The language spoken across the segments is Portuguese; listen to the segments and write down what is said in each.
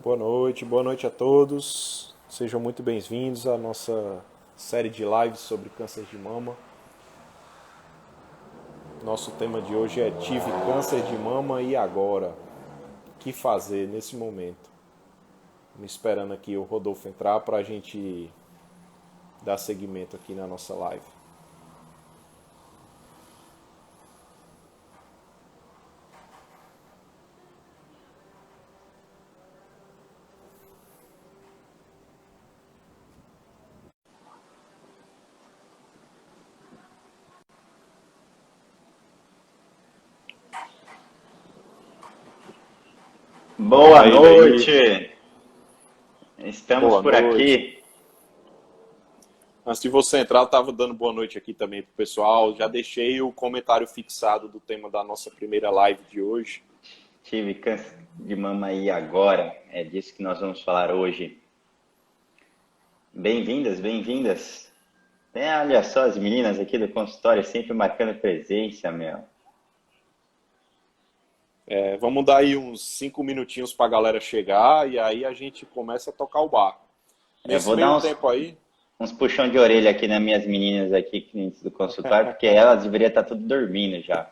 Boa noite a todos. Sejam muito bem-vindos à nossa série de lives sobre câncer de mama. Nosso tema de hoje é Tive câncer de mama e agora? O que fazer nesse momento? Me esperando aqui o Rodolfo entrar para a gente dar seguimento aqui na nossa live. Boa noite! Estamos Boa por noite. aqui. Antes de você entrar, eu estava dando boa noite aqui também para o pessoal. Já deixei o comentário fixado do tema da nossa primeira live de hoje. Tive câncer de mama e agora? É disso que nós vamos falar hoje. Bem-vindas, bem-vindas. Olha só as meninas aqui do consultório sempre marcando presença, meu. Vamos dar aí uns 5 minutinhos para a galera chegar e aí a gente começa a tocar o barco. Eu Nesse vou dar meio tempo aí, uns puxão de orelha aqui nas minhas meninas aqui clientes do consultório, porque elas deveriam estar tudo dormindo já.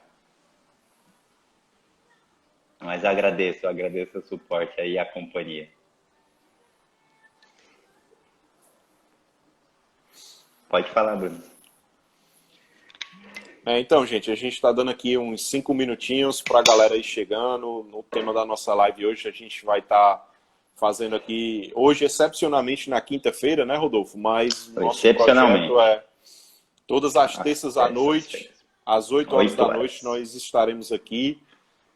Mas eu agradeço o suporte aí e a companhia. Pode falar, Bruno. Então, gente, a gente está dando aqui uns 5 minutinhos para a galera ir chegando. No tema da nossa live hoje, a gente vai estar fazendo aqui, hoje, excepcionalmente na quinta-feira, né, Rodolfo? Mas o nosso projeto é todas as terças à noite, às 8 horas da noite, nós estaremos aqui.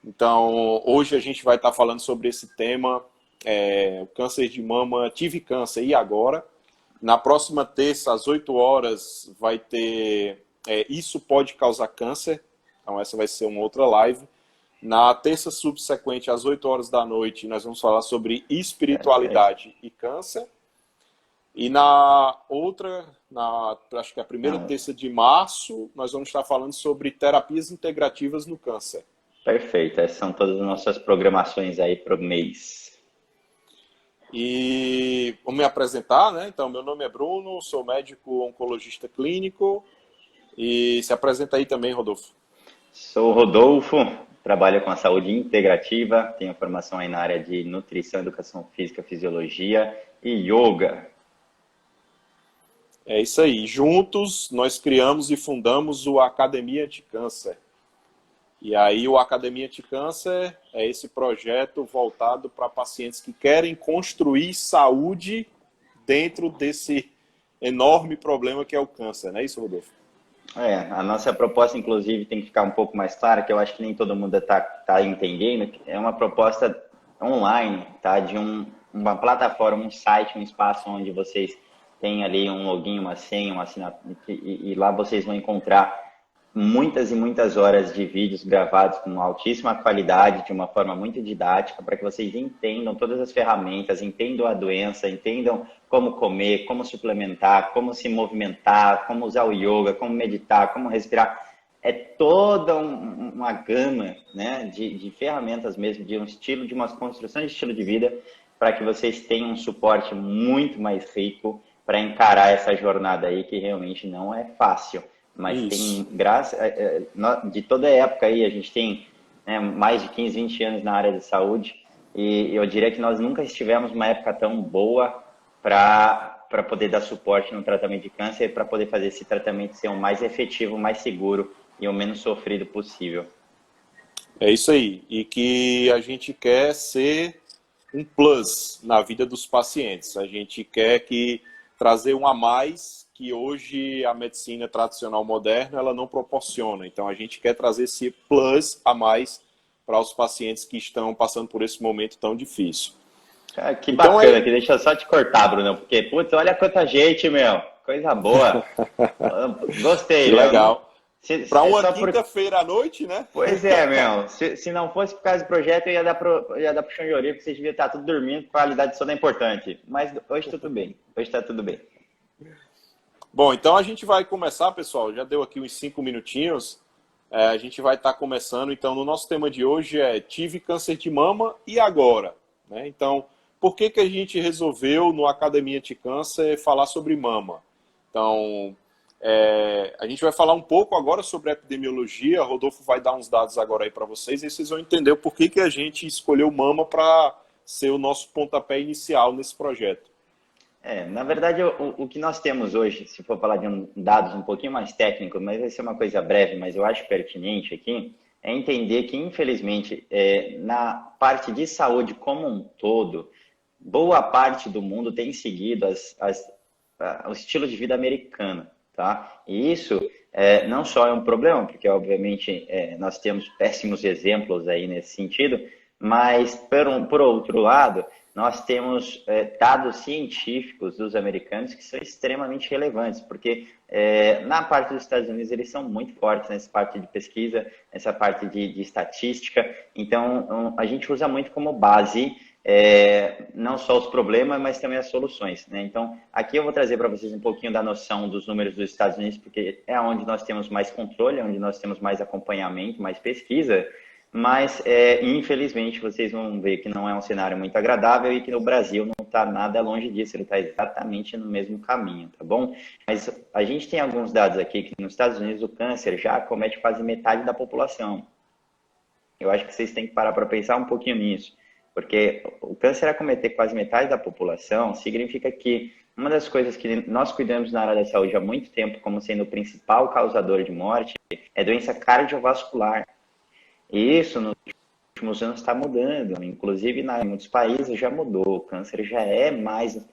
Então, hoje a gente vai estar falando sobre esse tema, o câncer de mama, tive câncer, e agora? Na próxima terça, às 8 horas, vai ter Isso Pode Causar Câncer. Então, essa vai ser uma outra live. Na terça subsequente, às 8 horas da noite, nós vamos falar sobre espiritualidade e câncer. E na outra, acho que é a primeira terça de março, nós vamos estar falando sobre terapias integrativas no câncer. Perfeito, essas são todas as nossas programações aí para o mês. E vou me apresentar, né? Então, meu nome é Bruno, sou médico oncologista clínico. E se apresenta aí também, Rodolfo. Sou o Rodolfo, trabalho com a saúde integrativa, tenho formação aí na área de nutrição, educação física, fisiologia e yoga. É isso aí. Juntos, nós criamos e fundamos o Academia Anticâncer. E aí, o Academia Anticâncer é esse projeto voltado para pacientes que querem construir saúde dentro desse enorme problema que é o câncer, não é isso, Rodolfo? A nossa proposta, inclusive, tem que ficar um pouco mais clara, que eu acho que nem todo mundo tá entendendo, é uma proposta online, tá? De uma plataforma, um site, um espaço onde vocês têm ali um login, uma senha, uma assinatura, e lá vocês vão encontrar muitas e muitas horas de vídeos gravados com altíssima qualidade, de uma forma muito didática, para que vocês entendam todas as ferramentas, entendam a doença, entendam como comer, como suplementar, como se movimentar, como usar o yoga, como meditar, como respirar. É toda uma gama, né, de ferramentas mesmo, de um estilo, de uma construção de estilo de vida, para que vocês tenham um suporte muito mais rico para encarar essa jornada aí, que realmente não é fácil. Mas Isso. tem graça, de toda a época aí, a gente tem mais de 15, 20 anos na área de saúde, e eu diria que nós nunca estivemos numa época tão boa para poder dar suporte no tratamento de câncer, para poder fazer esse tratamento ser o mais efetivo, o mais seguro e o menos sofrido possível. É isso aí. E que a gente quer ser um plus na vida dos pacientes. A gente quer trazer um a mais que hoje a medicina tradicional moderna ela não proporciona. Então a gente quer trazer esse plus a mais para os pacientes que estão passando por esse momento tão difícil. Cara, que então, bacana, que deixa eu só te cortar, Bruno, porque, putz, olha quanta gente, meu, coisa boa. Gostei, que legal. Para uma quinta-feira à noite, né? Pois é, meu. Se não fosse por causa do projeto, eu ia dar puxão de orelha, porque vocês deviam estar tudo dormindo, qualidade de sono é importante. Mas hoje tudo bem. Hoje está tudo bem. Bom, então a gente vai começar, pessoal. Já deu aqui uns 5 minutinhos. A gente vai estar começando. Então, no nosso tema de hoje é Tive câncer de mama e agora? Né? Então, por que que a gente resolveu, no Academia Anticâncer, falar sobre mama? Então, a gente vai falar um pouco agora sobre a epidemiologia, Rodolfo vai dar uns dados agora aí para vocês, e vocês vão entender o porquê que a gente escolheu mama para ser o nosso pontapé inicial nesse projeto. Na verdade, o que nós temos hoje, se for falar de dados um pouquinho mais técnicos, mas vai ser uma coisa breve, mas eu acho pertinente aqui, é entender que, infelizmente, na parte de saúde como um todo, boa parte do mundo tem seguido o estilo de vida americano, tá? E isso não só é um problema, porque, obviamente, nós temos péssimos exemplos aí nesse sentido, mas, por outro lado, nós temos dados científicos dos americanos que são extremamente relevantes, porque na parte dos Estados Unidos eles são muito fortes nessa parte de pesquisa, nessa parte de estatística, então a gente usa muito como base não só os problemas, mas também as soluções, né? Então, aqui eu vou trazer para vocês um pouquinho da noção dos números dos Estados Unidos, porque é onde nós temos mais controle, é onde nós temos mais acompanhamento, mais pesquisa, mas, infelizmente, vocês vão ver que não é um cenário muito agradável e que no Brasil não está nada longe disso, ele está exatamente no mesmo caminho, tá bom? Mas a gente tem alguns dados aqui que nos Estados Unidos o câncer já acomete quase metade da população. Eu acho que vocês têm que parar para pensar um pouquinho nisso, porque o câncer acometer quase metade da população significa que uma das coisas que nós cuidamos na área da saúde há muito tempo como sendo o principal causador de morte é doença cardiovascular. E isso, nos últimos anos, está mudando. Inclusive, em muitos países já mudou. O câncer já é mais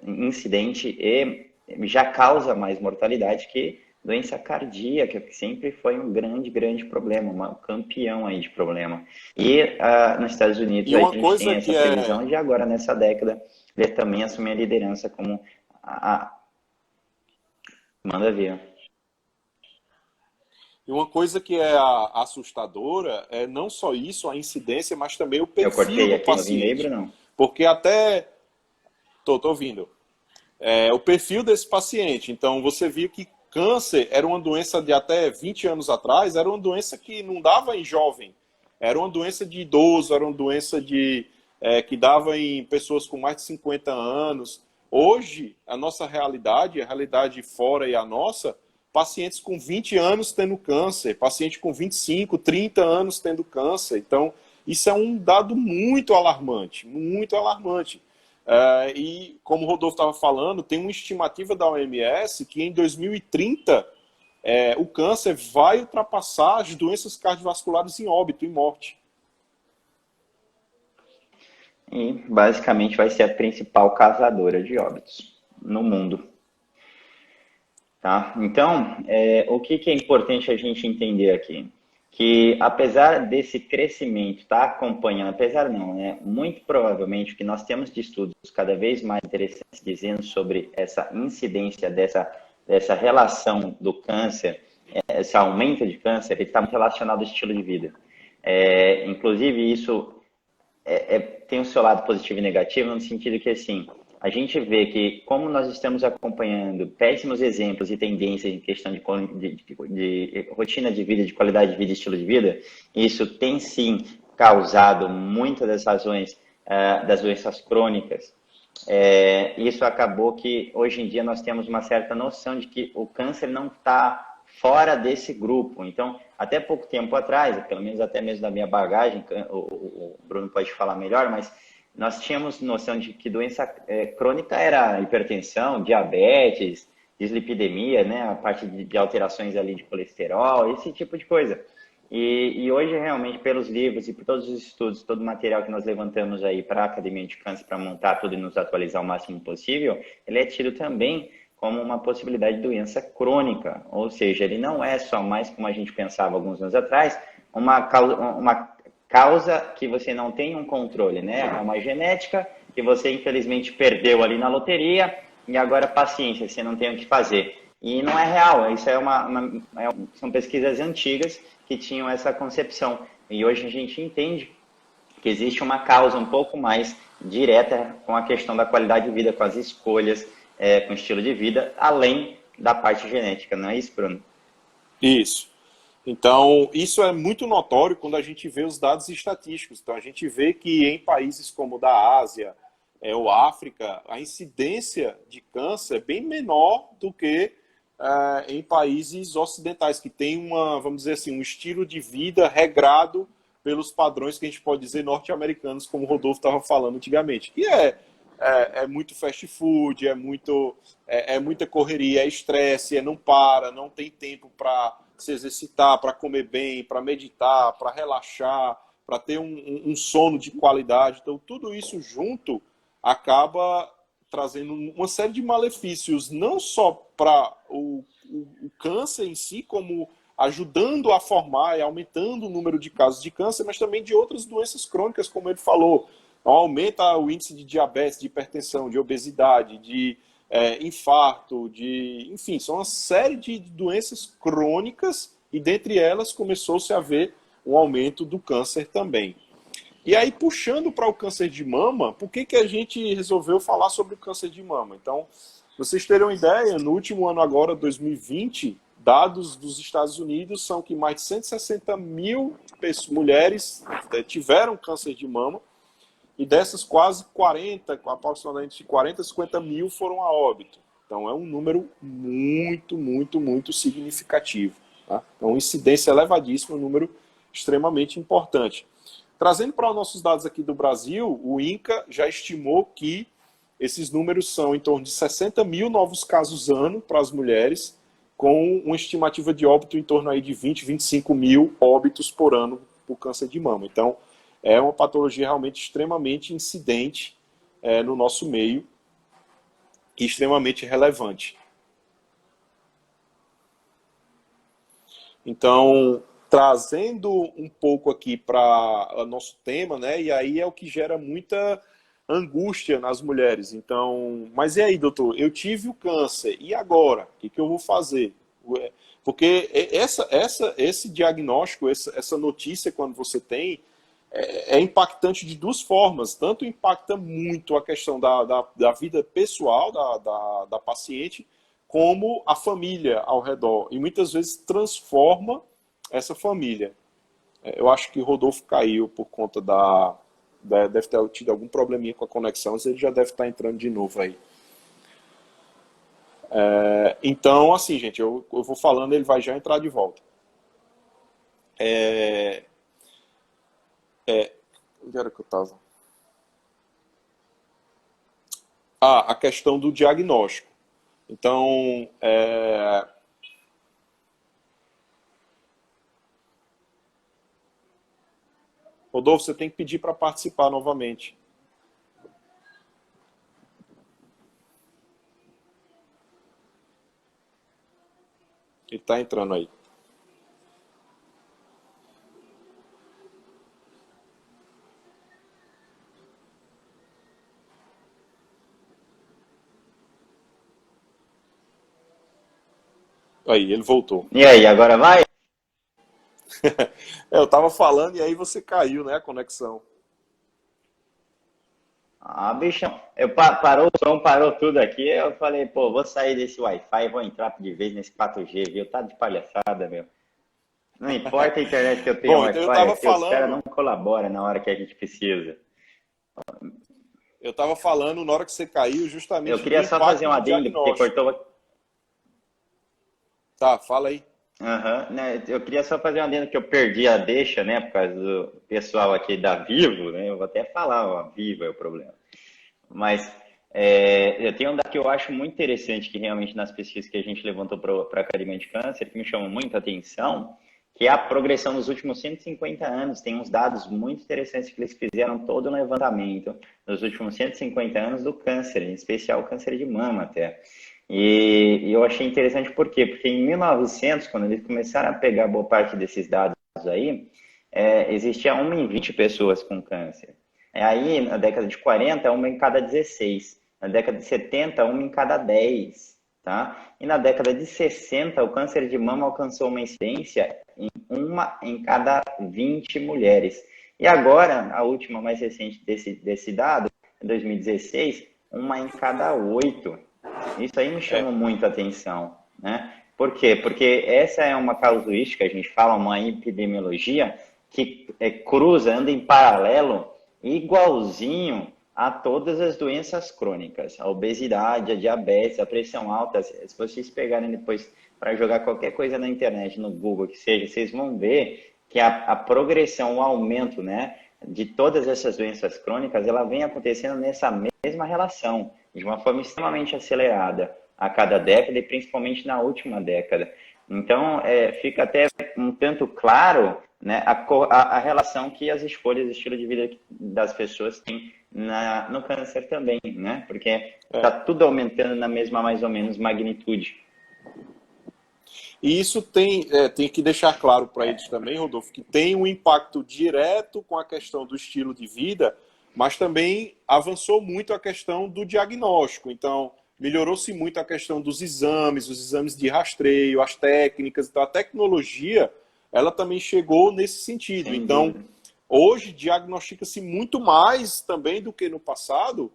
incidente e já causa mais mortalidade que doença cardíaca, que sempre foi um grande, grande problema, um campeão aí de problema. E nos Estados Unidos a gente tem essa previsão de agora, nessa década, ele também assumir a liderança como Manda ver. E uma coisa que é assustadora é não só isso, a incidência, mas também o perfil do paciente. Eu cortei aqui, paciente. não. Porque até... Tô ouvindo. O perfil desse paciente. Então, você viu que câncer era uma doença de até 20 anos atrás, era uma doença que não dava em jovem. Era uma doença de idoso, era uma doença que dava em pessoas com mais de 50 anos. Hoje, a nossa realidade, a realidade fora e a nossa... pacientes com 20 anos tendo câncer, paciente com 25, 30 anos tendo câncer. Então, isso é um dado muito alarmante, muito alarmante. E, como o Rodolfo estava falando, tem uma estimativa da OMS que em 2030 o câncer vai ultrapassar as doenças cardiovasculares em óbito, em morte. E, basicamente, vai ser a principal causadora de óbitos no mundo. Tá? Então, o que é importante a gente entender aqui? Que apesar desse crescimento estar acompanhando, apesar não, né? Muito provavelmente o que nós temos de estudos cada vez mais interessantes dizendo sobre essa incidência dessa relação do câncer, esse aumento de câncer, ele está muito relacionado ao estilo de vida. Inclusive, isso tem o seu lado positivo e negativo, no sentido que, assim, a gente vê que, como nós estamos acompanhando péssimos exemplos e tendências em questão de rotina de vida, de qualidade de vida e estilo de vida, isso tem sim causado muitas das razões das doenças crônicas. Isso acabou que, hoje em dia, nós temos uma certa noção de que o câncer não está fora desse grupo. Então, até pouco tempo atrás, pelo menos até mesmo da minha bagagem, o Bruno pode falar melhor, mas nós tínhamos noção de que doença crônica era hipertensão, diabetes, dislipidemia, né? A parte de alterações ali de colesterol, esse tipo de coisa. E hoje, realmente, pelos livros e por todos os estudos, todo o material que nós levantamos aí para a Academia de Câncer, para montar tudo e nos atualizar o máximo possível, ele é tido também como uma possibilidade de doença crônica. Ou seja, ele não é só mais, como a gente pensava alguns anos atrás, uma causa que você não tem um controle, né? É uma genética que você, infelizmente, perdeu ali na loteria e agora, paciência, você não tem o que fazer. E não é real, isso são pesquisas antigas que tinham essa concepção. E hoje a gente entende que existe uma causa um pouco mais direta com a questão da qualidade de vida, com as escolhas, com o estilo de vida, além da parte genética, não é isso, Bruno? Isso. Então, isso é muito notório quando a gente vê os dados estatísticos. Então, a gente vê que em países como o da Ásia, ou África, a incidência de câncer é bem menor do que em países ocidentais, que têm vamos dizer assim, um estilo de vida regrado pelos padrões que a gente pode dizer norte-americanos, como o Rodolfo estava falando antigamente. E é muito fast food, é muita correria, é estresse, não para, não tem tempo para se exercitar, para comer bem, para meditar, para relaxar, para ter um sono de qualidade. Então, tudo isso junto acaba trazendo uma série de malefícios, não só para o câncer em si, como ajudando a formar e aumentando o número de casos de câncer, mas também de outras doenças crônicas, como ele falou. Aumenta o índice de diabetes, de hipertensão, de obesidade, de infarto, enfim, são uma série de doenças crônicas e dentre elas começou-se a ver um aumento do câncer também. E aí, puxando para o câncer de mama, por que a gente resolveu falar sobre o câncer de mama? Então, vocês terem uma ideia, no último ano agora, 2020, dados dos Estados Unidos são que mais de 160 mil mulheres tiveram câncer de mama, e dessas quase 40, aproximadamente 40, 50 mil foram a óbito. Então é um número muito, muito, muito significativo. Tá? Então, uma incidência elevadíssima, um número extremamente importante. Trazendo para os nossos dados aqui do Brasil, o INCA já estimou que esses números são em torno de 60 mil novos casos ano para as mulheres, com uma estimativa de óbito em torno aí de 20, 25 mil óbitos por ano por câncer de mama. Então, é uma patologia realmente extremamente incidente no nosso meio e extremamente relevante. Então, trazendo um pouco aqui para o nosso tema, né? E aí é o que gera muita angústia nas mulheres. Então, mas e aí, doutor? Eu tive o câncer, e agora? O que eu vou fazer? Porque esse diagnóstico, essa notícia, quando você tem, é impactante de duas formas. Tanto impacta muito a questão da vida pessoal da paciente, como a família ao redor. E muitas vezes transforma essa família. Eu acho que Rodolfo caiu por conta deve ter tido algum probleminha com a conexão, mas ele já deve estar entrando de novo aí. Então, assim, gente, eu vou falando, ele vai já entrar de volta. Onde era que eu estava? A questão do diagnóstico. Então, Rodolfo, você tem que pedir para participar novamente. Ele está entrando aí. Aí, ele voltou. E aí, agora vai? Eu estava falando e aí você caiu, né, a conexão. Ah, bichão, parou o som, parou tudo aqui. Eu falei, pô, vou sair desse Wi-Fi e vou entrar de vez nesse 4G, viu? Tá de palhaçada, meu. Não importa a internet que eu tenho Bom, então eu Wi-Fi, estava aqui, os caras falando, não colaboram na hora que a gente precisa. na hora que você caiu, Eu justamente do queria só fazer impacto um do adendo, porque diagnóstico. cortou. Tá, fala aí. Aham, né? Eu queria só fazer um adendo que eu perdi a deixa, né? Por causa do pessoal aqui da Vivo, né? Eu vou até falar, ó, Vivo é o problema. Mas eu tenho um dado que eu acho muito interessante, que realmente nas pesquisas que a gente levantou para a Academia de Câncer, que me chamou muita atenção, que é a progressão nos últimos 150 anos. Tem uns dados muito interessantes que eles fizeram todo no levantamento nos últimos 150 anos do câncer, em especial o câncer de mama até. E eu achei interessante por quê? Porque em 1900, quando eles começaram a pegar boa parte desses dados aí, existia 1 em 20 pessoas com câncer. Aí, na década de 40, 1 em cada 16. Na década de 70, 1 em cada 10. Tá? E na década de 60, o câncer de mama alcançou uma incidência em 1 em cada 20 mulheres. E agora, a última mais recente desse dado, em 2016, 1 em cada 8. Isso aí me chamou muita atenção, né? Por quê? Porque essa é uma casuística, a gente fala, uma epidemiologia que cruza, anda em paralelo, igualzinho a todas as doenças crônicas, a obesidade, a diabetes, a pressão alta. Se vocês pegarem depois para jogar qualquer coisa na internet, no Google, que seja, vocês vão ver que a progressão, o aumento, né, de todas essas doenças crônicas, ela vem acontecendo nessa mesma relação, de uma forma extremamente acelerada a cada década e principalmente na última década. Então, fica até um tanto claro, né, a relação que as escolhas de estilo de vida das pessoas têm no câncer também, né? Porque está tudo aumentando na mesma, mais ou menos, magnitude. E isso tem que deixar claro para eles também, Rodolfo, que tem um impacto direto com a questão do estilo de vida, mas também avançou muito a questão do diagnóstico. Então, melhorou-se muito a questão dos exames, os exames de rastreio, as técnicas. Então, a tecnologia, ela também chegou nesse sentido. Sem então, dúvida. hoje, diagnostica-se muito mais também do que no passado,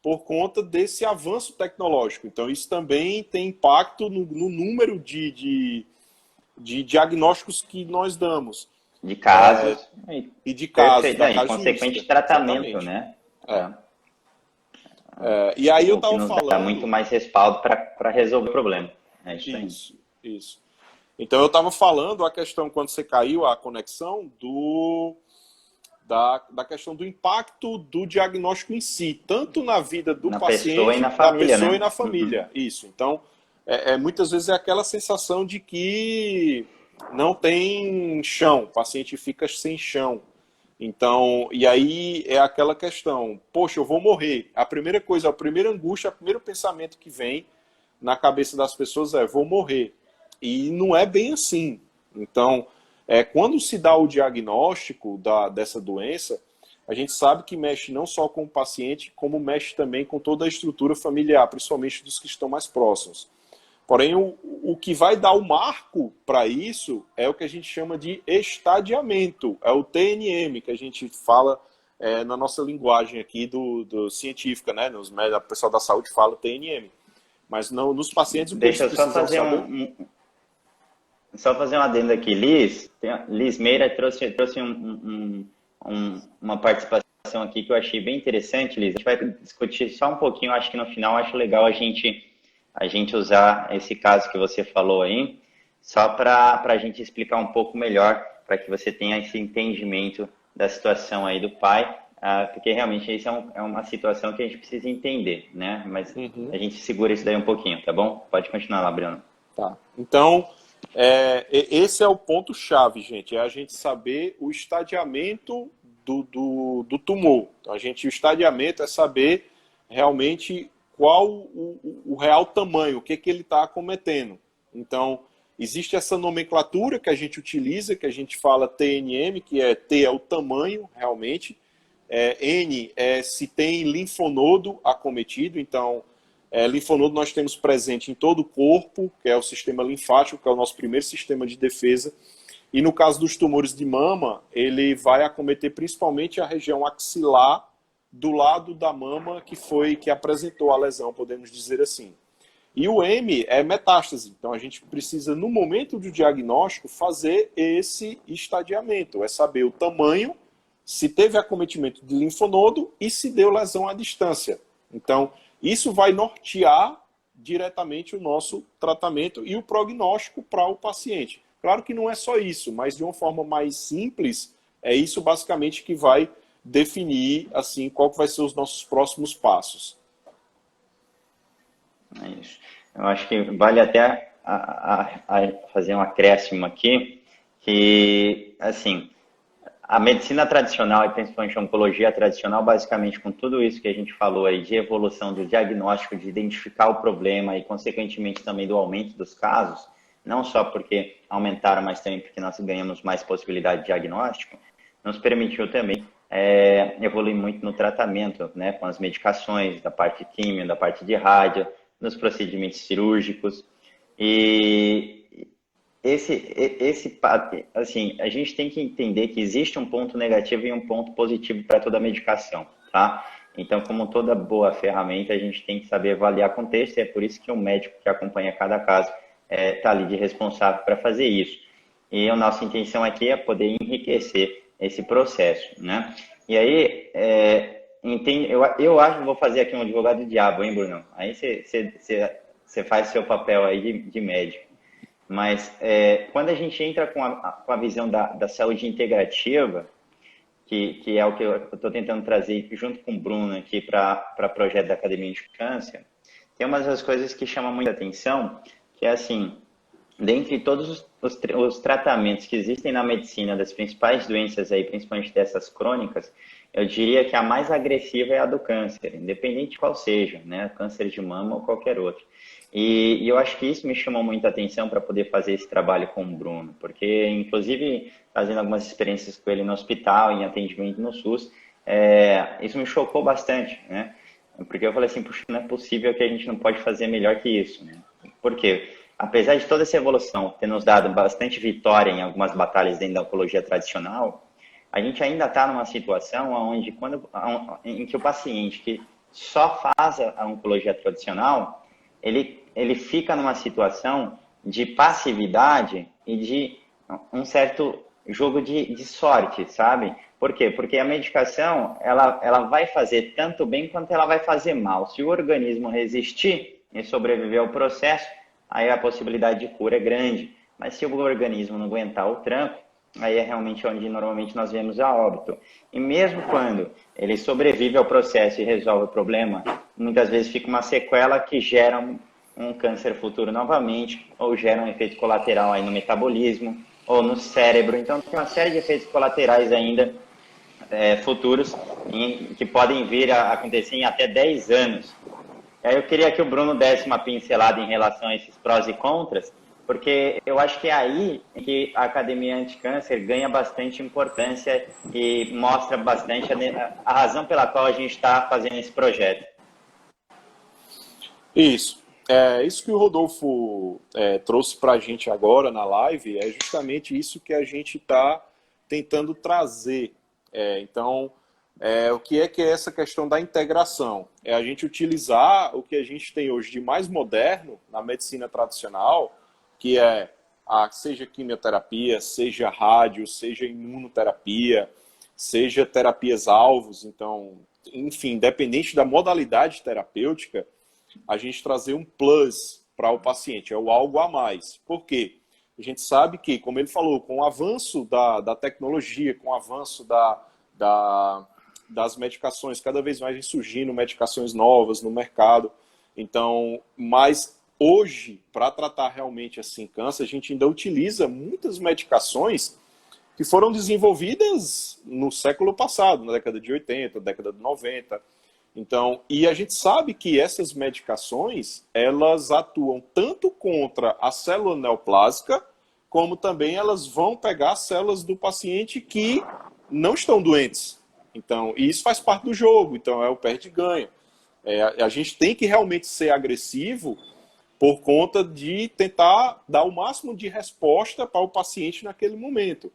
por conta desse avanço tecnológico. Então, isso também tem impacto no número de diagnósticos que nós damos. De casos. E de casos. Perfeito. E consequente tratamento, né? E aí eu O que estava nos falando... dá muito mais respaldo para resolver o problema. É isso aí. Isso. Então, eu estava falando a questão, quando você caiu, a conexão da questão do impacto do diagnóstico em si, tanto na vida do paciente, pessoa e na família, da pessoa, né? e na família. Isso. Então, muitas vezes é aquela sensação de que não tem chão, o paciente fica sem chão. Então, e aí é aquela questão, poxa, eu vou morrer. A primeira coisa, a primeira angústia, o primeiro pensamento que vem na cabeça das pessoas é, vou morrer. E não é bem assim. Então, quando se dá o diagnóstico dessa doença, a gente sabe que mexe não só com o paciente, como mexe também com toda a estrutura familiar, principalmente dos que estão mais próximos. Porém, o que vai dar o marco para isso é o que a gente chama de estadiamento, é o TNM, que a gente fala na nossa linguagem aqui do científica, né? O pessoal da saúde fala TNM. Mas não, nos pacientes o que eles precisam saber... Só fazer um adendo aqui, Liz. Liz Meira trouxe uma participação aqui que eu achei bem interessante, Liz. A gente vai discutir só um pouquinho, acho que no final acho legal a gente usar esse caso que você falou aí, só para a gente explicar um pouco melhor, para que você tenha esse entendimento da situação aí do pai, porque realmente isso é uma situação que a gente precisa entender, né? Mas a gente segura isso daí um pouquinho, tá bom? Pode continuar lá, Bruno. Tá. Então... esse é o ponto-chave, gente, é a gente saber o estadiamento do tumor. Então, o estadiamento é saber realmente qual o real tamanho, o que ele está acometendo. Então, existe essa nomenclatura que a gente utiliza, que a gente fala TNM, que T é o tamanho, realmente, N é se tem linfonodo acometido, então... linfonodo nós temos presente em todo o corpo, que é o sistema linfático, que é o nosso primeiro sistema de defesa. E no caso dos tumores de mama, ele vai acometer principalmente a região axilar do lado da mama que apresentou a lesão, podemos dizer assim. E o M é metástase. Então a gente precisa, no momento do diagnóstico, fazer esse estadiamento. É saber o tamanho, se teve acometimento de linfonodo e se deu lesão à distância. Então... isso vai nortear diretamente o nosso tratamento e o prognóstico para o paciente. Claro que não é só isso, mas de uma forma mais simples, é isso basicamente que vai definir assim, qual que vai ser os nossos próximos passos. É isso. Eu acho que vale até fazer um acréscimo aqui, que, assim... a medicina tradicional, e principalmente a oncologia tradicional, basicamente com tudo isso que a gente falou aí de evolução do diagnóstico, de identificar o problema e, consequentemente, também do aumento dos casos, não só porque aumentaram, mas também porque nós ganhamos mais possibilidade de diagnóstico, nos permitiu também evoluir muito no tratamento, né, com as medicações, da parte de químio, da parte de rádio, nos procedimentos cirúrgicos. E... assim, a gente tem que entender que existe um ponto negativo e um ponto positivo para toda medicação, tá? Então, como toda boa ferramenta, a gente tem que saber avaliar contexto, e é por isso que o médico que acompanha cada caso tá ali de responsável para fazer isso. E a nossa intenção aqui é poder enriquecer esse processo, né? E aí, eu acho que vou fazer aqui um advogado do diabo, hein, Bruno? Aí você faz seu papel aí de médico. Mas quando a gente entra com a visão da saúde integrativa, que é o que eu estou tentando trazer junto com o Bruno aqui para o projeto da Academia de Câncer, tem umas das coisas que chamam muita atenção, que é assim, dentre todos os tratamentos que existem na medicina das principais doenças aí, principalmente dessas crônicas, eu diria que a mais agressiva é a do câncer, independente de qual seja, né? Câncer de mama ou qualquer outro. E eu acho que isso me chamou muita atenção para poder fazer esse trabalho com o Bruno, porque, inclusive, fazendo algumas experiências com ele no hospital, em atendimento no SUS, isso me chocou bastante, né? Porque eu falei assim, puxa, não é possível que a gente não pode fazer melhor que isso, né? Por quê? Apesar de toda essa evolução ter nos dado bastante vitória em algumas batalhas dentro da oncologia tradicional, a gente ainda está numa situação onde, em que o paciente que só faz a oncologia tradicional, ele fica numa situação de passividade e de um certo jogo de sorte, sabe? Por quê? Porque a medicação, ela vai fazer tanto bem quanto ela vai fazer mal. Se o organismo resistir e sobreviver ao processo, aí a possibilidade de cura é grande. Mas se o organismo não aguentar o tranco, aí é realmente onde normalmente nós vemos a óbito. E mesmo quando ele sobrevive ao processo e resolve o problema, muitas vezes fica uma sequela que gera um câncer futuro novamente, ou gera um efeito colateral aí no metabolismo, ou no cérebro. Então tem uma série de efeitos colaterais ainda futuros que podem vir a acontecer em até 10 anos. Eu queria que o Bruno desse uma pincelada em relação a esses prós e contras, porque eu acho que é aí que a Academia Anticâncer ganha bastante importância e mostra bastante a razão pela qual a gente está fazendo esse projeto. Isso. Isso que o Rodolfo trouxe para a gente agora na live é justamente isso que a gente está tentando trazer. Então, o que é essa questão da integração? É a gente utilizar o que a gente tem hoje de mais moderno na medicina tradicional, que seja quimioterapia, seja rádio, seja imunoterapia, seja terapias-alvos. Então, enfim, independente da modalidade terapêutica, a gente trazer um plus para o paciente, é o algo a mais. Por quê? A gente sabe que, como ele falou, com o avanço da tecnologia, com o avanço das medicações, cada vez mais vem surgindo medicações novas no mercado. Então, mas hoje, para tratar realmente assim câncer, a gente ainda utiliza muitas medicações que foram desenvolvidas no século passado, na década de 80, década de 90. Então, e a gente sabe que essas medicações, elas atuam tanto contra a célula neoplásica, como também elas vão pegar as células do paciente que não estão doentes. Então, e isso faz parte do jogo, então é o perde-ganha. A gente tem que realmente ser agressivo por conta de tentar dar o máximo de resposta para o paciente naquele momento.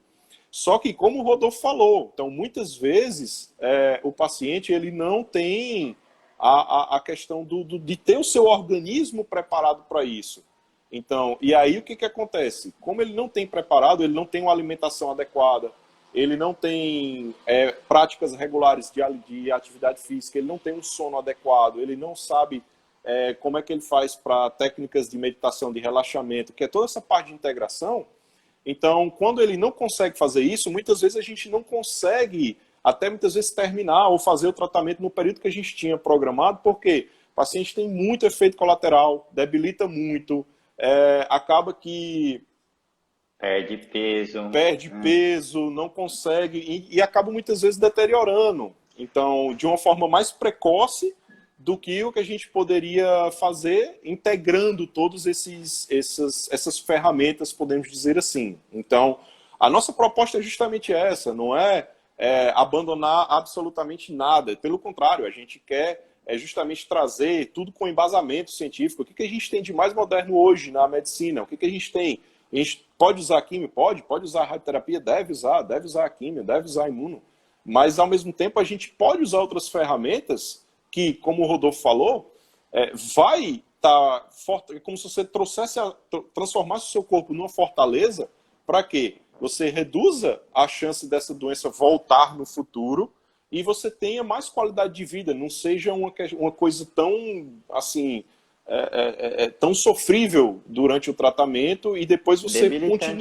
Só que, como o Rodolfo falou, então muitas vezes o paciente ele não tem a questão de ter o seu organismo preparado para isso. Então, e aí o que acontece? Como ele não tem preparado, ele não tem uma alimentação adequada, ele não tem práticas regulares de atividade física, ele não tem um sono adequado, ele não sabe como é que ele faz para técnicas de meditação, de relaxamento, que é toda essa parte de integração. Então, quando ele não consegue fazer isso, muitas vezes a gente não consegue, até muitas vezes, terminar ou fazer o tratamento no período que a gente tinha programado, porque o paciente tem muito efeito colateral, debilita muito, acaba que perde peso, não consegue, e acaba muitas vezes deteriorando. Então, de uma forma mais precoce do que o que a gente poderia fazer integrando todas essas ferramentas, podemos dizer assim. Então, a nossa proposta é justamente essa, não é abandonar absolutamente nada. Pelo contrário, a gente quer justamente trazer tudo com embasamento científico. O que a gente tem de mais moderno hoje na medicina? O que a gente tem? A gente pode usar químio? Pode usar radioterapia? Deve usar a químio, deve usar a imuno. Mas, ao mesmo tempo, a gente pode usar outras ferramentas que, como o Rodolfo falou, vai tá forte, é como se você transformasse o seu corpo numa fortaleza, para quê? Você reduza a chance dessa doença voltar no futuro e você tenha mais qualidade de vida, não seja uma coisa tão, assim, tão sofrível durante o tratamento e depois você Debilitante.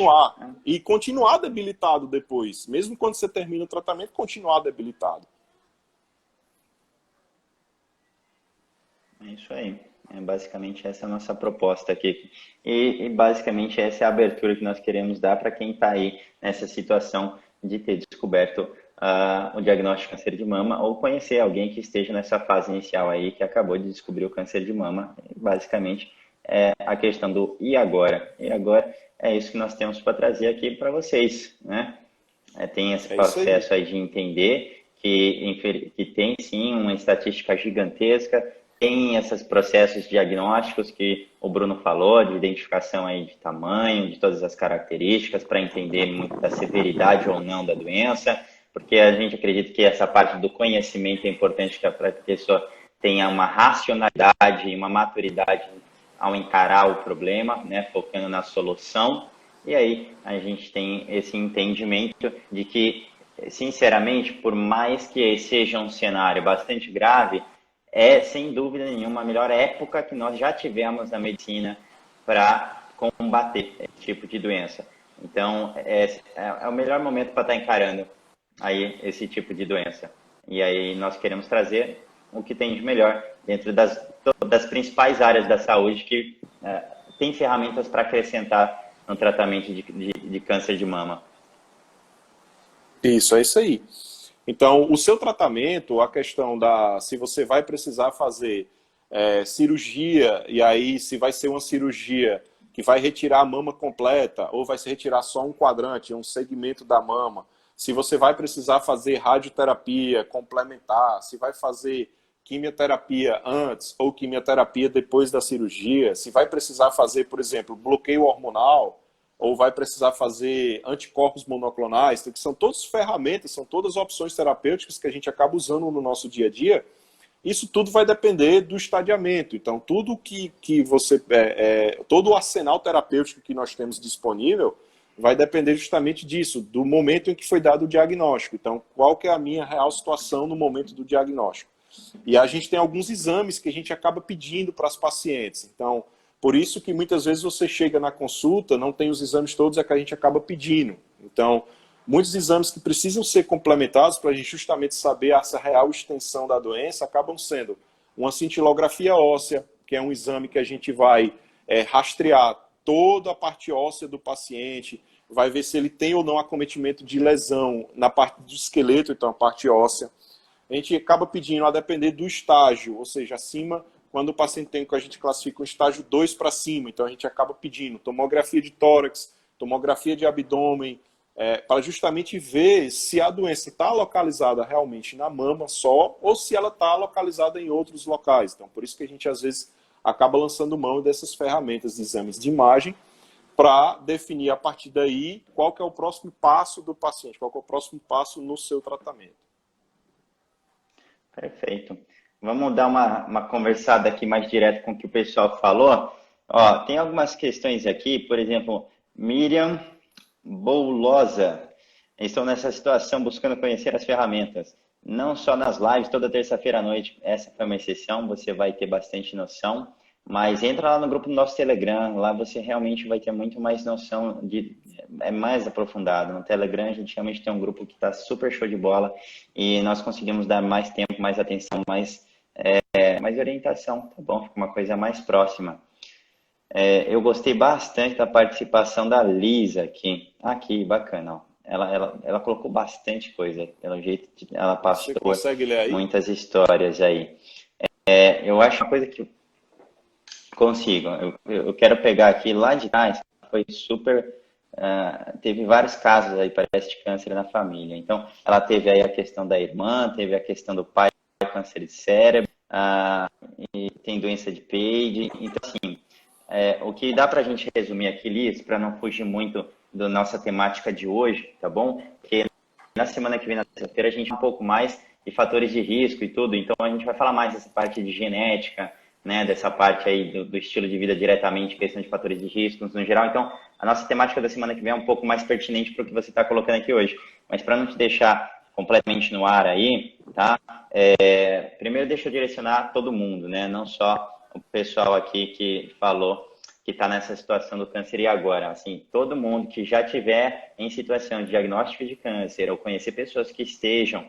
continuar debilitado depois. Mesmo quando você termina o tratamento, continuar debilitado. É isso aí. Basicamente essa é a nossa proposta aqui. E basicamente essa é a abertura que nós queremos dar para quem está aí nessa situação de ter descoberto o diagnóstico de câncer de mama ou conhecer alguém que esteja nessa fase inicial aí, que acabou de descobrir o câncer de mama. Basicamente é a questão do e agora? E agora é isso que nós temos para trazer aqui para vocês, né? Tem esse processo aí de entender que tem sim uma estatística gigantesca, tem esses processos diagnósticos que o Bruno falou, de identificação aí de tamanho, de todas as características, para entender muito da severidade ou não da doença, porque a gente acredita que essa parte do conhecimento é importante para que a pessoa tenha uma racionalidade e uma maturidade ao encarar o problema, né, focando na solução. E aí a gente tem esse entendimento de que, sinceramente, por mais que seja um cenário bastante grave, é, sem dúvida nenhuma, a melhor época que nós já tivemos na medicina para combater esse tipo de doença. Então, é o melhor momento para estar encarando aí esse tipo de doença. E aí nós queremos trazer o que tem de melhor dentro das principais áreas da saúde que tem ferramentas para acrescentar no tratamento de câncer de mama. Isso, é isso aí. Então, o seu tratamento, a questão se você vai precisar fazer cirurgia, e aí se vai ser uma cirurgia que vai retirar a mama completa, ou vai se retirar só um quadrante, um segmento da mama, se você vai precisar fazer radioterapia complementar, se vai fazer quimioterapia antes ou quimioterapia depois da cirurgia, se vai precisar fazer, por exemplo, bloqueio hormonal, ou vai precisar fazer anticorpos monoclonais, que são todas ferramentas, são todas opções terapêuticas que a gente acaba usando no nosso dia a dia. Isso tudo vai depender do estadiamento. Então, tudo que você... todo o arsenal terapêutico que nós temos disponível vai depender justamente disso, do momento em que foi dado o diagnóstico. Então, qual que é a minha real situação no momento do diagnóstico? E a gente tem alguns exames que a gente acaba pedindo para as pacientes. Então, por isso que muitas vezes você chega na consulta, não tem os exames todos, é que a gente acaba pedindo. Então, muitos exames que precisam ser complementados para a gente justamente saber essa real extensão da doença acabam sendo uma cintilografia óssea, que é um exame que a gente vai rastrear toda a parte óssea do paciente, vai ver se ele tem ou não acometimento de lesão na parte do esqueleto, então a parte óssea. A gente acaba pedindo, a depender do estágio, ou seja, acima... Quando o paciente tem o que a gente classifica um estágio 2 para cima, então a gente acaba pedindo tomografia de tórax, tomografia de abdômen, para justamente ver se a doença está localizada realmente na mama só ou se ela está localizada em outros locais. Então, por isso que a gente às vezes acaba lançando mão dessas ferramentas de exames de imagem para definir a partir daí qual que é o próximo passo do paciente, qual que é o próximo passo no seu tratamento. Perfeito. Vamos dar uma conversada aqui mais direto com o que o pessoal falou. Ó, tem algumas questões aqui, por exemplo, Miriam Boulosa. Estão nessa situação buscando conhecer as ferramentas. Não só nas lives, toda terça-feira à noite. Essa foi uma exceção, você vai ter bastante noção. Mas entra lá no grupo do nosso Telegram, lá você realmente vai ter muito mais noção, é mais aprofundado. No Telegram a gente realmente tem um grupo que está super show de bola e nós conseguimos dar mais tempo, mais atenção, mais orientação, tá bom? Fica uma coisa mais próxima. Eu gostei bastante da participação da Lisa aqui. Aqui, bacana, ó. Ela colocou bastante coisa, pelo jeito que ela passou. Você consegue ler aí? Muitas histórias aí. Eu acho uma coisa que consigo. Eu quero pegar aqui lá de trás, foi super... teve vários casos aí, parece, de câncer na família. Então, ela teve aí a questão da irmã, teve a questão do pai, câncer de cérebro, e tem doença de Page. Então, assim, o que dá pra gente resumir aqui, Liz, para não fugir muito da nossa temática de hoje, tá bom? Porque na semana que vem, na terça-feira, a gente vai um pouco mais de fatores de risco e tudo. Então, a gente vai falar mais dessa parte de genética, né, dessa parte aí do estilo de vida diretamente, questão de fatores de risco no geral. Então, a nossa temática da semana que vem é um pouco mais pertinente para o que você está colocando aqui hoje. Mas para não te deixar completamente no ar aí, tá? Primeiro deixa eu direcionar todo mundo, né? Não só o pessoal aqui que falou que está nessa situação do câncer e agora. Assim, todo mundo que já tiver em situação de diagnóstico de câncer ou conhecer pessoas que estejam,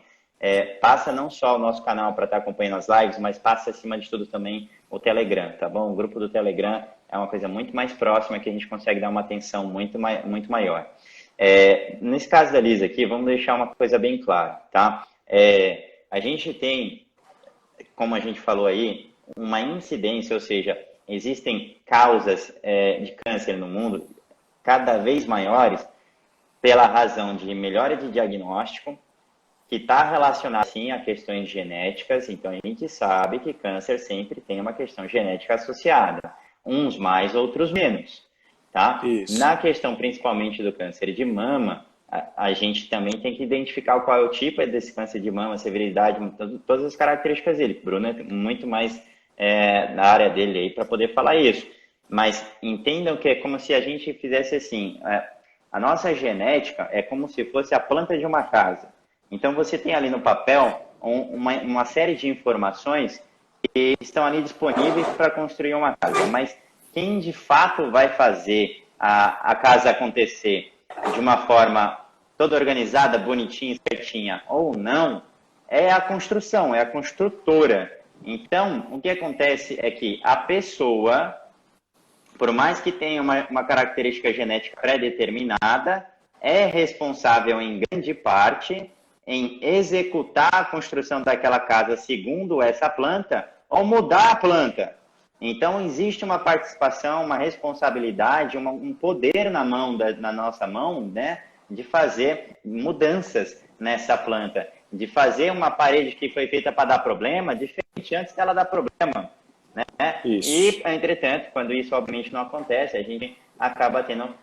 passa não só o nosso canal para estar acompanhando as lives, mas passa acima de tudo também o Telegram, tá bom? O grupo do Telegram é uma coisa muito mais próxima que a gente consegue dar uma atenção muito maior. Nesse caso da Lisa aqui, vamos deixar uma coisa bem clara, tá? A gente tem, como a gente falou aí, uma incidência, ou seja, existem causas de câncer no mundo cada vez maiores pela razão de melhora de diagnóstico, que está relacionado, sim, a questões genéticas. Então, a gente sabe que câncer sempre tem uma questão genética associada. Uns mais, outros menos. Tá? Na questão, principalmente, do câncer de mama, a gente também tem que identificar qual é o tipo desse câncer de mama, severidade, todas as características dele. Bruno é muito mais na área dele aí para poder falar isso. Mas entendam que é como se a gente fizesse assim, a nossa genética é como se fosse a planta de uma casa. Então, você tem ali no papel uma série de informações que estão ali disponíveis para construir uma casa. Mas quem, de fato, vai fazer a casa acontecer de uma forma toda organizada, bonitinha, certinha ou não, é a construção, é a construtora. Então, o que acontece é que a pessoa, por mais que tenha uma característica genética pré-determinada, é responsável em grande parte em executar a construção daquela casa segundo essa planta ou mudar a planta. Então, existe uma participação, uma responsabilidade, um poder na nossa mão, né, de fazer mudanças nessa planta, de fazer uma parede que foi feita para dar problema, diferente antes dela dar problema. Né? E, entretanto, quando isso obviamente não acontece, a gente acaba tendo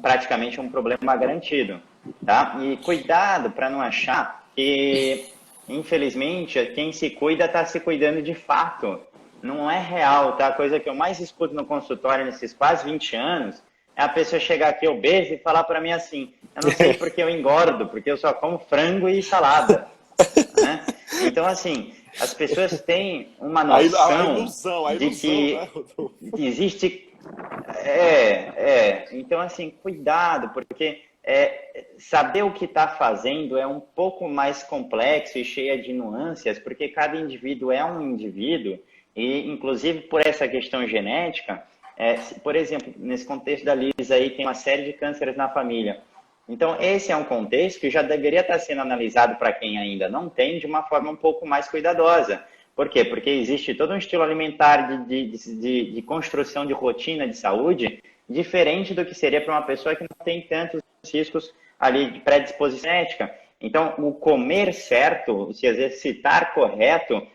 praticamente um problema garantido. Tá? E cuidado para não achar que, infelizmente, quem se cuida está se cuidando de fato. Não é real, tá? A coisa que eu mais escuto no consultório nesses quase 20 anos é a pessoa chegar aqui obesa e falar para mim assim: eu não sei porque eu engordo, porque eu só como frango e salada. Né? Então, assim, as pessoas têm uma noção a ilusão, de que né? existe... Então, assim, cuidado, porque saber o que está fazendo é um pouco mais complexo e cheia de nuances, porque cada indivíduo é um indivíduo. E, inclusive, por essa questão genética, por exemplo, nesse contexto da Lisa aí, tem uma série de cânceres na família. Então, esse é um contexto que já deveria estar sendo analisado para quem ainda não tem, de uma forma um pouco mais cuidadosa. Por quê? Porque existe todo um estilo alimentar de construção de rotina de saúde diferente do que seria para uma pessoa que não tem tantos riscos ali de predisposição genética. Então, o comer certo, o se exercitar correto,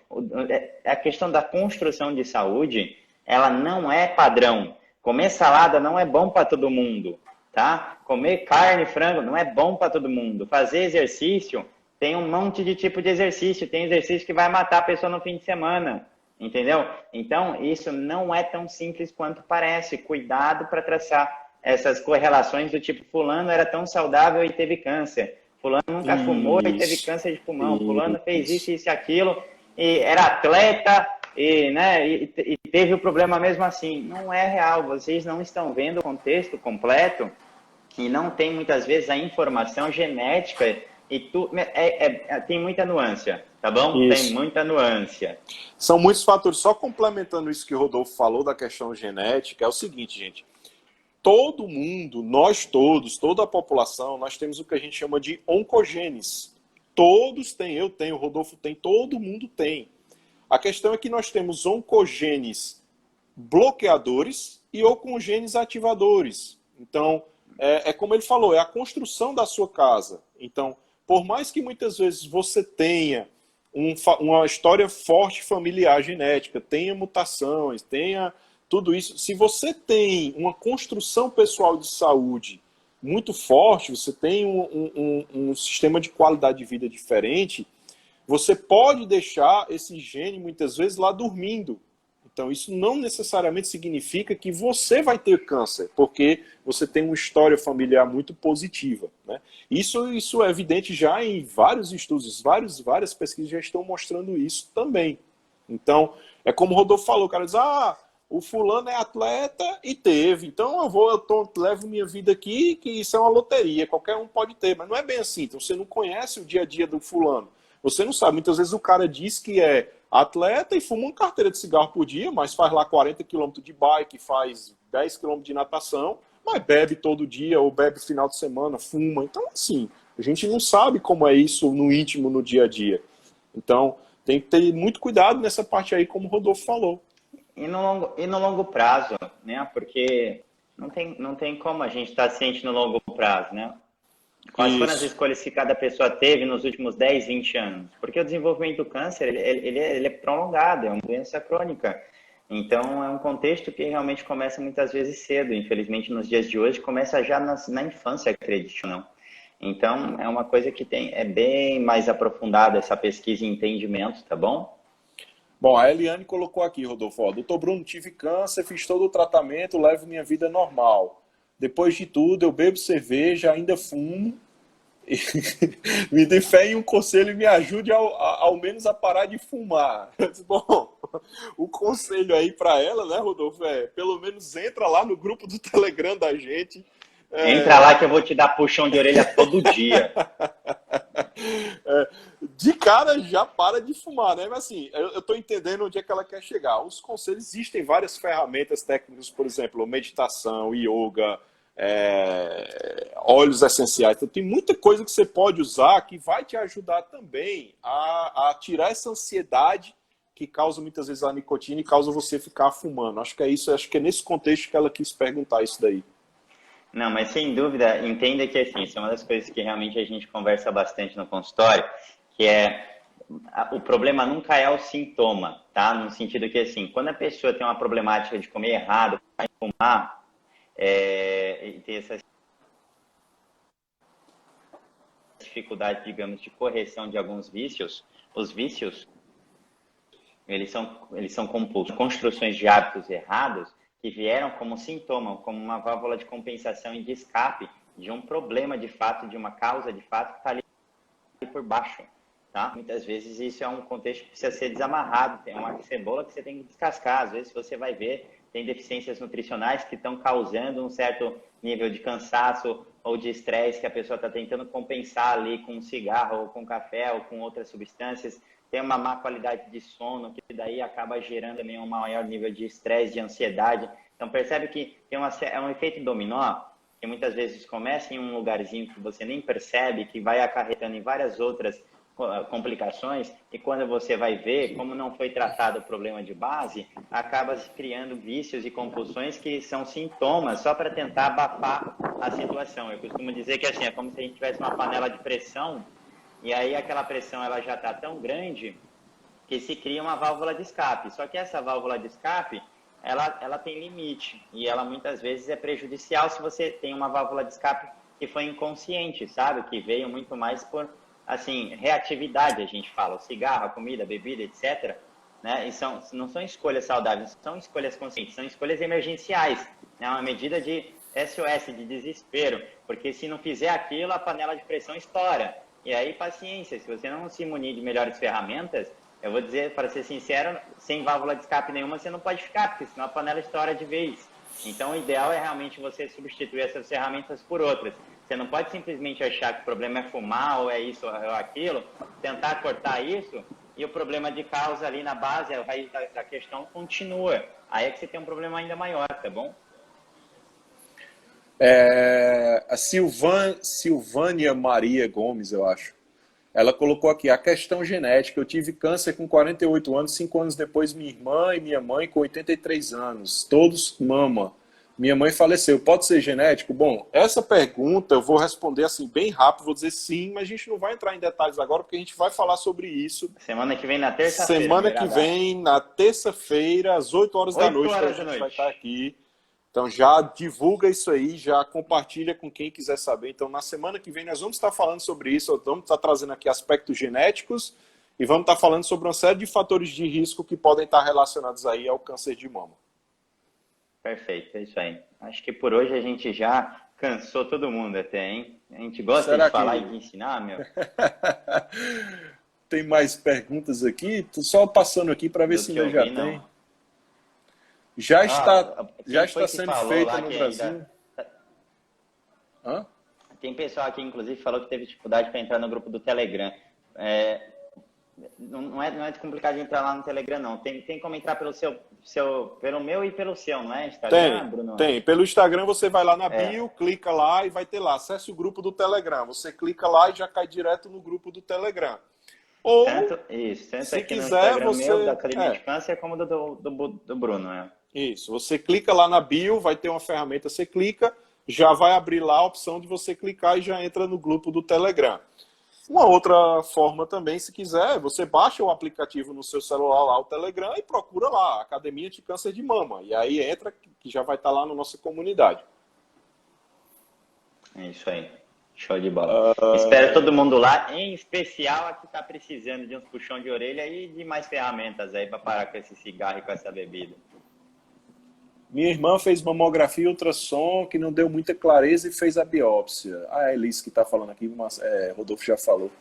a questão da construção de saúde, ela não é padrão. Comer salada não é bom para todo mundo, tá? Comer carne, frango, não é bom para todo mundo. Fazer exercício, tem um monte de tipo de exercício. Tem exercício que vai matar a pessoa no fim de semana, entendeu? Então, isso não é tão simples quanto parece. Cuidado para traçar essas correlações do tipo, fulano era tão saudável e teve câncer. Fulano nunca fumou e teve câncer de pulmão. Fulano fez isso e aquilo, e era atleta e teve o problema mesmo assim. Não é real. Vocês não estão vendo o contexto completo, que não tem muitas vezes a informação genética e tem muita nuance, tá bom? Isso. Tem muita nuance. São muitos fatores. Só complementando isso que o Rodolfo falou da questão genética, é o seguinte, gente. Todo mundo, nós todos, toda a população, nós temos o que a gente chama de oncogenes. Todos têm, eu tenho, o Rodolfo tem, todo mundo tem. A questão é que nós temos oncogenes bloqueadores e oncogenes ativadores. Então, como ele falou, é a construção da sua casa. Então, por mais que muitas vezes você tenha uma história forte familiar genética, tenha mutações, tenha tudo isso, se você tem uma construção pessoal de saúde muito forte, você tem um sistema de qualidade de vida diferente, você pode deixar esse gene muitas vezes lá dormindo. Então, isso não necessariamente significa que você vai ter câncer, porque você tem uma história familiar muito positiva, né? Isso é evidente já em vários estudos, várias pesquisas já estão mostrando isso também. Então, é como o Rodolfo falou, o cara diz, o fulano é atleta e teve, então levo minha vida aqui, que isso é uma loteria, qualquer um pode ter, mas não é bem assim. Então, você não conhece o dia a dia do fulano. Você não sabe, muitas vezes o cara diz que é atleta e fuma uma carteira de cigarro por dia, mas faz lá 40 km de bike, faz 10 km de natação, mas bebe todo dia ou bebe final de semana, fuma. Então, assim, a gente não sabe como é isso no íntimo, no dia a dia. Então, tem que ter muito cuidado nessa parte aí, como o Rodolfo falou. E no longo prazo, né? Porque não tem como a gente estar ciente no longo prazo, né? Quais foram as escolhas que cada pessoa teve nos últimos 10, 20 anos? Porque o desenvolvimento do câncer, ele é prolongado, é uma doença crônica. Então, é um contexto que realmente começa muitas vezes cedo. Infelizmente, nos dias de hoje, começa já na infância, acredite ou não. Então, é uma coisa que é bem mais aprofundada essa pesquisa e entendimento, tá bom? Bom, a Eliane colocou aqui, Rodolfo, doutor Bruno, tive câncer, fiz todo o tratamento, levo minha vida normal. Depois de tudo, eu bebo cerveja, ainda fumo. Me dê fé em um conselho e me ajude ao menos a parar de fumar. Bom, o conselho aí para ela, né, Rodolfo, pelo menos entra lá no grupo do Telegram da gente. Entra lá que eu vou te dar puxão de orelha todo dia. De cara já para de fumar, né? Mas assim, eu estou entendendo onde é que ela quer chegar. Os conselhos, existem várias ferramentas técnicas, por exemplo, meditação, yoga, óleos essenciais. Então, tem muita coisa que você pode usar que vai te ajudar também a tirar essa ansiedade que causa muitas vezes a nicotina e causa você ficar fumando. Acho que é isso, acho que é nesse contexto que ela quis perguntar isso daí. Não, mas sem dúvida, entenda que assim, isso é uma das coisas que realmente a gente conversa bastante no consultório, que o problema nunca é o sintoma, tá? No sentido que assim, quando a pessoa tem uma problemática de comer errado, fumar, e ter essa dificuldade, digamos, de correção de alguns vícios, os vícios, eles são compulsos, construções de hábitos errados, que vieram como sintoma, como uma válvula de compensação e de escape de um problema de fato, de uma causa de fato que está ali por baixo, tá? Muitas vezes isso é um contexto que precisa ser desamarrado, tem uma cebola que você tem que descascar, às vezes você vai ver, tem deficiências nutricionais que estão causando um certo nível de cansaço ou de estresse que a pessoa está tentando compensar ali com um cigarro ou com café ou com outras substâncias, tem uma má qualidade de sono, que daí acaba gerando também um maior nível de estresse, de ansiedade. Então, percebe que é um efeito dominó, que muitas vezes começa em um lugarzinho que você nem percebe, que vai acarretando em várias outras complicações, e quando você vai ver, como não foi tratado o problema de base, acaba criando vícios e compulsões que são sintomas só para tentar abafar a situação. Eu costumo dizer que assim, é como se a gente tivesse uma panela de pressão, e aí aquela pressão ela já está tão grande que se cria uma válvula de escape. Só que essa válvula de escape, ela tem limite e ela muitas vezes é prejudicial se você tem uma válvula de escape que foi inconsciente, sabe? Que veio muito mais por, assim, reatividade, a gente fala. O cigarro, a comida, a bebida, etc. Né? E não são escolhas saudáveis, são escolhas conscientes, são escolhas emergenciais. É uma medida de SOS, de desespero, porque se não fizer aquilo, a panela de pressão estoura. E aí, paciência, se você não se munir de melhores ferramentas, eu vou dizer, para ser sincero, sem válvula de escape nenhuma, você não pode ficar, porque senão a panela estoura de vez. Então, o ideal é realmente você substituir essas ferramentas por outras. Você não pode simplesmente achar que o problema é fumar, ou é isso, ou é aquilo, tentar cortar isso, e o problema de causa ali na base, a raiz da questão, continua. Aí é que você tem um problema ainda maior, tá bom? A Silvânia Maria Gomes, eu acho. Ela colocou aqui, a questão genética. Eu tive câncer com 48 anos, 5 anos depois minha irmã e minha mãe com 83 anos. Todos mama. Minha mãe faleceu. Pode ser genético? Bom, essa pergunta eu vou responder assim bem rápido, vou dizer sim, mas a gente não vai entrar em detalhes agora, porque a gente vai falar sobre isso. Semana que vem, na terça-feira. Semana que vem, na terça-feira, às 8 horas da noite, a gente vai estar aqui. Então já divulga isso aí, já compartilha com quem quiser saber. Então na semana que vem nós vamos estar falando sobre isso, vamos estar trazendo aqui aspectos genéticos E vamos estar falando sobre uma série de fatores de risco que podem estar relacionados aí ao câncer de mama. Perfeito, é isso aí. Acho que por hoje a gente já cansou todo mundo até, hein? A gente gosta Será de falar que e de ensinar, meu, tem mais perguntas aqui? Tô só passando aqui para ver do se que ainda já ouvir, tem. não. Já está, Quem já foi está que sendo falou feita lá no que Brasil. ainda... Hã? Tem pessoal aqui, inclusive, falou que teve dificuldade para entrar no grupo do Telegram. É, não é complicado de entrar lá no Telegram, não. Tem como entrar pelo meu e pelo seu, não é? Instagram, Tem, Bruno? tem. Pelo Instagram você vai lá na bio, clica lá e vai ter lá. Acesse o grupo do Telegram. Você clica lá e já cai direto no grupo do Telegram. Ou, Tanto se aqui no quiser, Instagram meu, da você... Academia de Câncer, como do Bruno, né? Isso. Você clica lá na bio, vai ter uma ferramenta, você clica, já vai abrir lá a opção de você clicar e já entra no grupo do Telegram. Uma outra forma também, se quiser, você baixa o aplicativo no seu celular lá, o Telegram, e procura lá, Academia de Câncer de Mama. E aí entra, que já vai estar lá na nossa comunidade. É isso aí. Show de bola. Espero todo mundo lá, em especial a que está precisando de uns puxão de orelha e de mais ferramentas aí para parar com esse cigarro e com essa bebida. Minha irmã fez mamografia e ultrassom, que não deu muita clareza e fez a biópsia. Ah, é Elis que está falando aqui, mas Rodolfo já falou.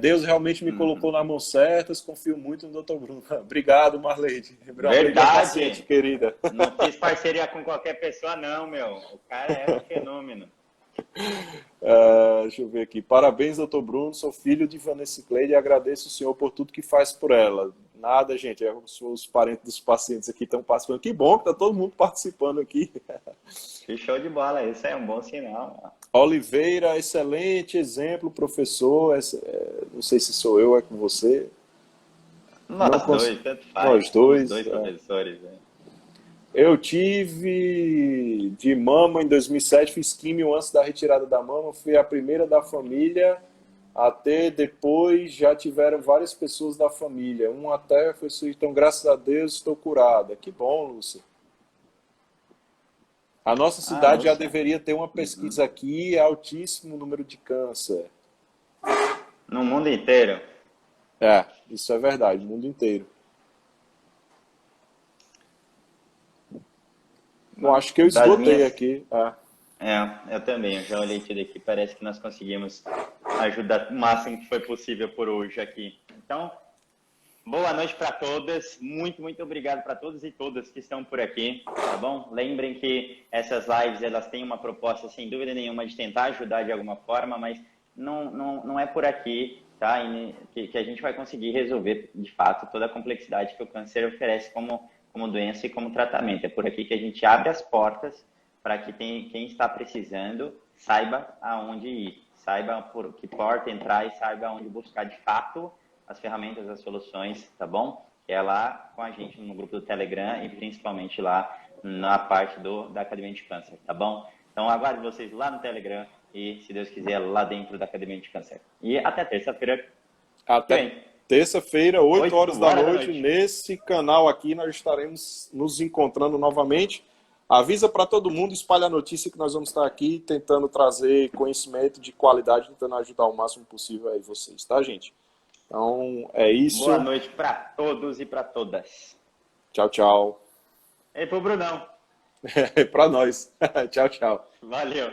Deus realmente me colocou na mão certa, confio muito no Dr. Bruno. Obrigado, Marleide. Marleide é paciente, querida. Não fiz parceria com qualquer pessoa, não, meu. O cara é um fenômeno. Deixa eu ver aqui. Parabéns, doutor Bruno. Sou filho de Vanessa Cleide e agradeço o senhor por tudo que faz por ela. Nada, gente. Os parentes dos pacientes aqui estão participando. Que bom que está todo mundo participando aqui. Que show de bola. Isso é um bom sinal. Oliveira, excelente exemplo, professor. Não sei se sou eu, é com você. Nós dois, tanto faz. Nós dois. Os dois professores, né? Eu tive de mama em 2007, fiz químio antes da retirada da mama, fui a primeira da família, até depois já tiveram várias pessoas da família, um até foi suicídio, então graças a Deus estou curada. Que bom, Lúcia. A nossa cidade já deveria ter uma pesquisa aqui, altíssimo número de câncer. No mundo inteiro? Isso é verdade, no mundo inteiro. Eu acho que eu esgotei aqui. Eu também. Eu já olhei tudo aqui. Parece que nós conseguimos ajudar o máximo que foi possível por hoje aqui. Então, boa noite para todas. Muito, muito obrigado para todos e todas que estão por aqui, tá bom? Lembrem que essas lives, elas têm uma proposta, sem dúvida nenhuma, de tentar ajudar de alguma forma, mas não é por aqui, tá? Que a gente vai conseguir resolver, de fato, toda a complexidade que o câncer oferece como doença e como tratamento. É por aqui que a gente abre as portas para que quem está precisando saiba aonde ir, saiba por que porta entrar e saiba aonde buscar de fato as ferramentas, as soluções, tá bom? Que é lá com a gente no grupo do Telegram e principalmente lá na parte da Academia de Câncer, tá bom? Então aguardo vocês lá no Telegram e, se Deus quiser, lá dentro da Academia de Câncer. E até terça-feira. Até terça-feira, 8 horas da noite, nesse canal aqui, nós estaremos nos encontrando novamente. Avisa para todo mundo, espalha a notícia que nós vamos estar aqui tentando trazer conhecimento de qualidade, tentando ajudar o máximo possível aí vocês, tá, gente? Então, é isso. Boa noite para todos e para todas. Tchau, tchau. E pro Brunão. Para nós. Tchau, tchau. Valeu.